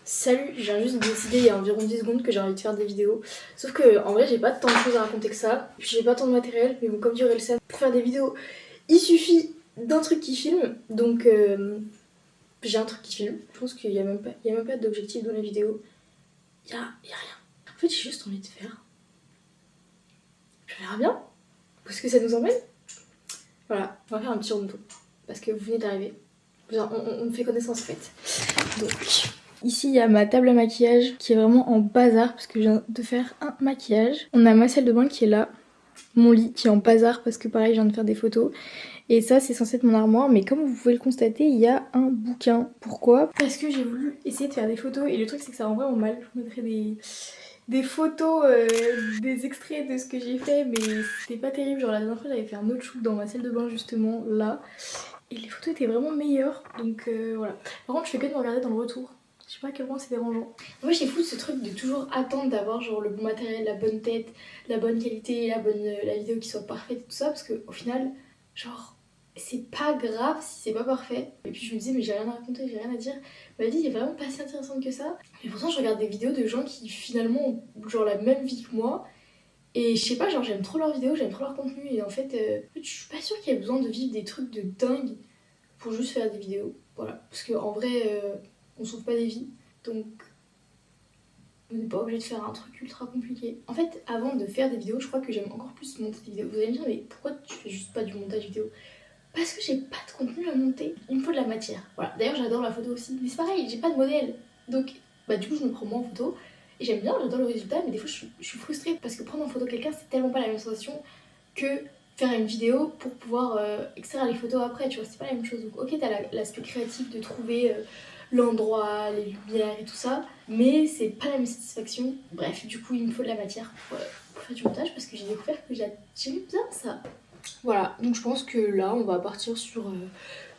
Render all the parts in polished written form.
Salut, je viens juste de décider il y a environ 10 secondes que j'ai envie de faire des vidéos. Sauf que en vrai j'ai pas tant de choses à raconter que ça. J'ai pas tant de matériel, mais bon comme dirait le scène, pour faire des vidéos, il suffit d'un truc qui filme. Donc j'ai un truc qui filme. Je pense qu'il y a même pas d'objectif dans les vidéos. Y a rien. En fait j'ai juste envie de faire. Je verrai bien. Parce que ça nous emmène. Voilà, on va faire un petit room tour. Parce que vous venez d'arriver. On fait connaissance en fait. Donc... Ici, il y a ma table à maquillage qui est vraiment en bazar parce que je viens de faire un maquillage. On a ma salle de bain qui est là, mon lit qui est en bazar parce que pareil, je viens de faire des photos. Et ça, c'est censé être mon armoire, mais comme vous pouvez le constater, il y a un bouquin. Pourquoi? Parce que j'ai voulu essayer de faire des photos et le truc, c'est que ça rend vraiment mal. Je vous mettrai des photos, des extraits de ce que j'ai fait, mais c'était pas terrible. Genre la dernière fois, j'avais fait un autre shoot dans ma salle de bain justement là. Et les photos étaient vraiment meilleures, donc voilà. Par contre, je fais que de me regarder dans le retour. Je sais pas à quel point c'est dérangeant. Moi j'ai fou ce truc de toujours attendre d'avoir genre le bon matériel, la bonne tête, la bonne qualité, la vidéo qui soit parfaite et tout ça, parce qu'au final, genre, c'est pas grave si c'est pas parfait. Et puis je me disais mais j'ai rien à raconter, j'ai rien à dire. Ma vie est vraiment pas si intéressante que ça. Et pourtant je regarde des vidéos de gens qui finalement ont genre la même vie que moi. Et je sais pas, genre j'aime trop leurs vidéos, j'aime trop leur contenu. Et en fait, je suis pas sûre qu'il y ait besoin de vivre des trucs de dingue pour juste faire des vidéos. Voilà. Parce qu'en vrai... on sauve pas des vies, donc on n'est pas obligé de faire un truc ultra compliqué. En fait, avant de faire des vidéos, je crois que j'aime encore plus monter des vidéos. Vous allez me dire, mais pourquoi tu fais juste pas du montage vidéo? Parce que j'ai pas de contenu à monter, il me faut de la matière. Voilà, d'ailleurs j'adore la photo aussi, mais c'est pareil, j'ai pas de modèle. Donc, bah du coup je me prends moi en photo, et j'aime bien, j'adore le résultat, mais des fois je suis frustrée parce que prendre en photo quelqu'un, c'est tellement pas la même sensation que faire une vidéo pour pouvoir extraire les photos après, tu vois, c'est pas la même chose. Donc ok, t'as l'aspect créatif de trouver l'endroit, les lumières et tout ça, mais c'est pas la même satisfaction. Bref, du coup il me faut de la matière pour faire du montage parce que j'ai découvert que j'aimais bien ça. Voilà, donc je pense que là on va partir sur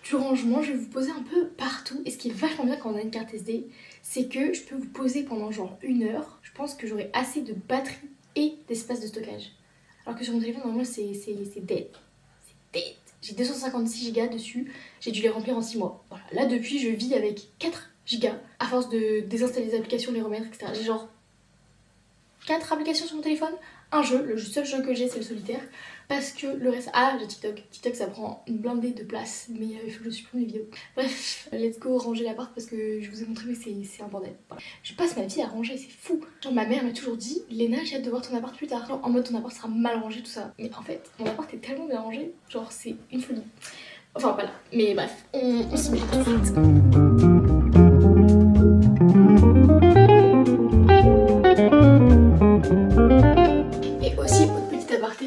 du rangement. Je vais vous poser un peu partout, et ce qui est vachement bien quand on a une carte SD, c'est que je peux vous poser pendant genre 1 heure. Je pense que j'aurai assez de batterie et d'espace de stockage. Alors que sur mon téléphone normalement c'est dead. C'est dead. J'ai 256 Go dessus, j'ai dû les remplir en 6 mois. Voilà. Là depuis je vis avec 4 Go à force de désinstaller les applications, les remettre, etc. J'ai genre 4 applications sur mon téléphone, un jeu, le seul jeu que j'ai c'est le solitaire, parce que le reste... Ah, j'ai TikTok. TikTok ça prend une blindée de place, mais il faut que je supprime les vidéos. Bref, let's go ranger l'appart parce que je vous ai montré mais c'est un bordel. Voilà. Je passe ma vie à ranger, c'est fou. Genre ma mère m'a toujours dit, Léna j'ai hâte de voir ton appart plus tard. Genre en mode ton appart sera mal rangé, tout ça. Mais en fait, mon appart est tellement bien rangé, genre c'est une folie. Enfin voilà, mais bref, on s'y met tout de suite.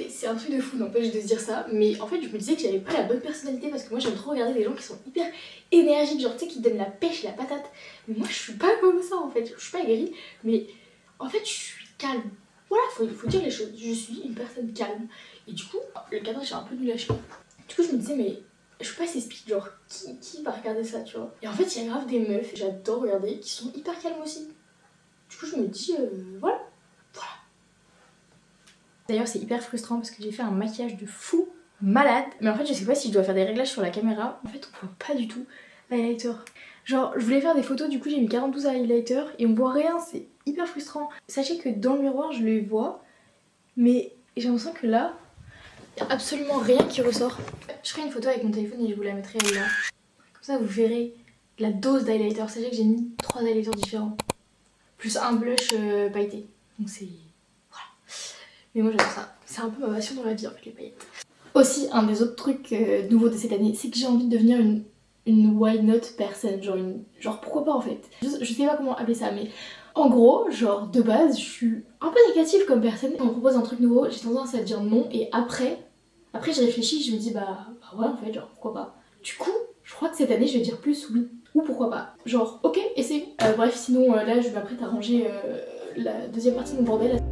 C'est un truc de fou, n'empêche de se dire ça, mais en fait je me disais que j'avais pas la bonne personnalité parce que moi j'aime trop regarder des gens qui sont hyper énergiques, genre tu sais qui donnent la pêche et la patate. Mais moi je suis pas comme ça en fait, je suis pas aigrie, mais en fait je suis calme. Voilà, faut dire les choses, je suis une personne calme. Et du coup, le cadre j'ai un peu nul à chier. Du coup je me disais mais je suis pas assez speed, genre qui va regarder ça, tu vois. Et en fait il y a grave des meufs, j'adore regarder, qui sont hyper calmes aussi. Du coup je me dis voilà. D'ailleurs c'est hyper frustrant parce que j'ai fait un maquillage de fou malade. Mais en fait je sais pas si je dois faire des réglages sur la caméra. En fait on voit pas du tout l'highlighter. Genre je voulais faire des photos, du coup j'ai mis 42 à highlighter et on voit rien, c'est hyper frustrant. Sachez que dans le miroir je les vois, mais j'ai l'impression que là, il n'y a absolument rien qui ressort. Je ferai une photo avec mon téléphone et je vous la mettrai là. Comme ça vous verrez la dose d'highlighter. Sachez que j'ai mis 3 highlighters différents. Plus un blush pailleté. Donc c'est... Mais moi j'adore ça, c'est un peu ma passion dans la vie en fait, les paillettes. Aussi un des autres trucs nouveaux de cette année, c'est que j'ai envie de devenir une why not person, genre pourquoi pas en fait. Je sais pas comment appeler ça, mais en gros, genre de base je suis un peu négative comme personne. Quand on me propose un truc nouveau, j'ai tendance à dire non, et après je réfléchis, je me dis bah ouais en fait, genre pourquoi pas. Du coup, je crois que cette année je vais dire plus oui, ou pourquoi pas. Genre ok, essayons. Bref, sinon là je m'apprête à ranger la deuxième partie de mon bordel.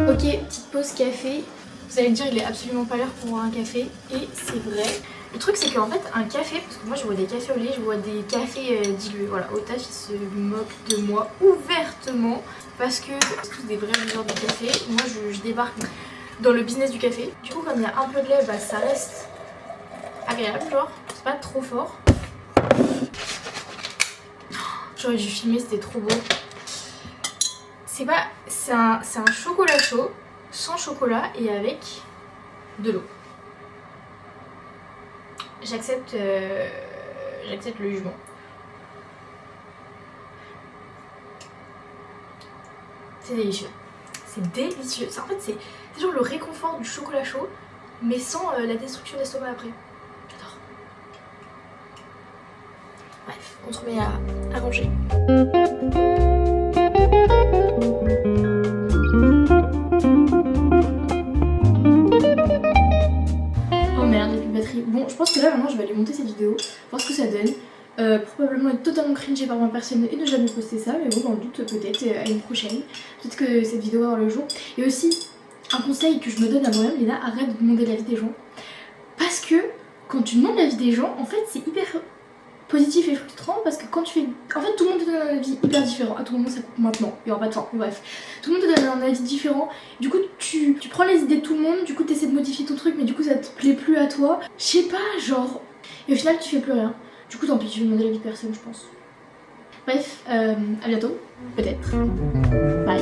Ok, petite pause café. Vous allez me dire il est absolument pas l'heure pour boire un café, et c'est vrai. Le truc c'est qu'en fait un café, parce que moi je bois des cafés au lait, je bois des cafés dilués. Voilà, au taf ils se moquent de moi ouvertement parce que c'est tous des vrais buveurs de café. Moi je débarque dans le business du café. Du coup comme il y a un peu de lait, bah ça reste agréable, genre. C'est pas trop fort. J'aurais dû filmer, c'était trop beau. C'est pas... C'est un chocolat chaud, sans chocolat et avec de l'eau. J'accepte le jugement. C'est délicieux. C'est délicieux. En fait, c'est genre le réconfort du chocolat chaud, mais sans la destruction d'estomac après. J'adore. Bref, on se remet à ranger. Oh merde, il n'y a plus de batterie. Bon, je pense que là maintenant je vais aller monter cette vidéo, voir ce que ça donne. Probablement être totalement cringée par ma personne et ne jamais poster ça, mais bon, dans le doute, peut-être à une prochaine. Peut-être que cette vidéo va voir le jour. Et aussi, un conseil que je me donne à moi-même, Léna, arrête de demander l'avis des gens. Parce que quand tu demandes l'avis des gens, en fait, c'est hyper positif et frustrant parce que quand tu fais. En fait, tout le monde te donne un avis hyper différent. À tout moment, ça coupe maintenant, il n'y aura pas de temps. Mais bref, tout le monde te donne un avis différent. Du coup, tu prends les idées de tout le monde, du coup, tu essaies de modifier ton truc, mais du coup, ça te plaît plus à toi. Je sais pas, genre. Et au final, tu fais plus rien. Du coup, tant pis, je vais demander l'avis de personne, je pense. Bref, à bientôt, peut-être. Bye.